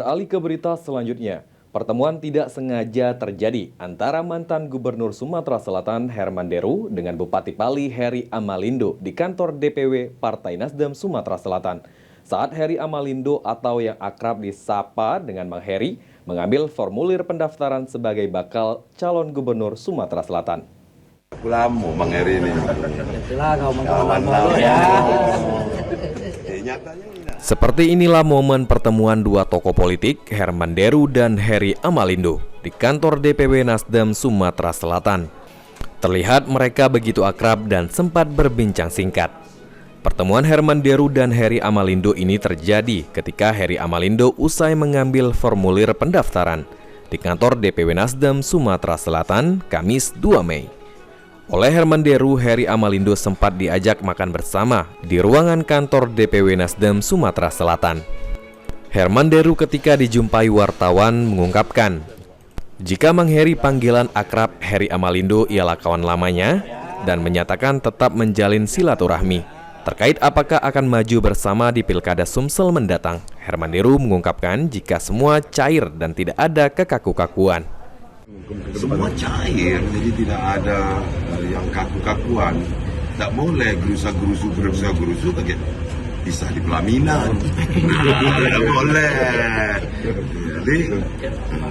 Beralih ke berita selanjutnya, pertemuan tidak sengaja terjadi antara mantan Gubernur Sumatera Selatan Herman Deru dengan Bupati Pali Heri Amalindo di kantor DPW Partai Nasdem Sumatera Selatan. Saat Heri Amalindo atau yang akrab disapa dengan Bang Heri mengambil formulir pendaftaran sebagai bakal calon Gubernur Sumatera Selatan. Lama Bang Heri ini. Seperti inilah momen pertemuan dua tokoh politik, Herman Deru dan Heri Amalindo, di kantor DPW Nasdem Sumatera Selatan. Terlihat mereka begitu akrab dan sempat berbincang singkat. Pertemuan Herman Deru dan Heri Amalindo ini terjadi ketika Heri Amalindo usai mengambil formulir pendaftaran di kantor DPW Nasdem Sumatera Selatan, Kamis 2 Mei. Oleh Herman Deru, Heri Amalindo sempat diajak makan bersama di ruangan kantor DPW Nasdem Sumatera Selatan. Herman Deru ketika dijumpai wartawan mengungkapkan, jika Mang Heri panggilan akrab Heri Amalindo ialah kawan lamanya dan menyatakan tetap menjalin silaturahmi. Terkait apakah akan maju bersama di Pilkada Sumsel mendatang, Herman Deru mengungkapkan jika semua cair dan tidak ada kekaku-kakuan. Semua cair, jadi tidak ada yang kaku-kakuan. Tak boleh gerusa-gerusu bisa di pelaminan. Tidak boleh. Jadi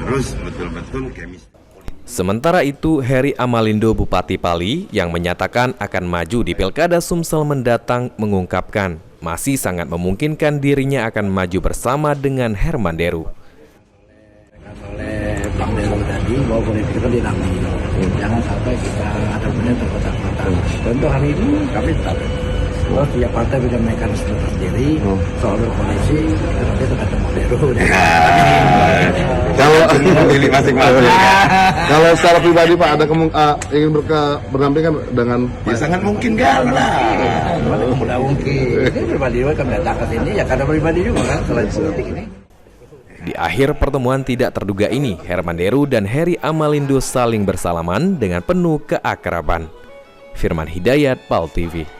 harus betul-betul chemistry. Sementara itu, Heri Amalindo Bupati Pali yang menyatakan akan maju di Pilkada Sumsel mendatang mengungkapkan masih sangat memungkinkan dirinya akan maju bersama dengan Herman Deru. Bang Deru tadi bahwa politik itu dinamis. Jangan sampai kita ada punya terkotak-kotak. Contoh hari ini kami tetap tiap partai punya mekanisme tersendiri. Soal berkoalisi nanti tergantung Bang Deru. Kalau pilih masing-masing. Kalau secara pribadi Pak ada ingin berdampingan dengan Ya sangat mungkin kan lah. Mudah mungkin. Ini pribadi kami datang ke sini ya karena pribadi juga kan selain politik ini. Di akhir pertemuan tidak terduga ini, Herman Deru dan Heri Amalindo saling bersalaman dengan penuh keakraban. Firman Hidayat, PAL TV.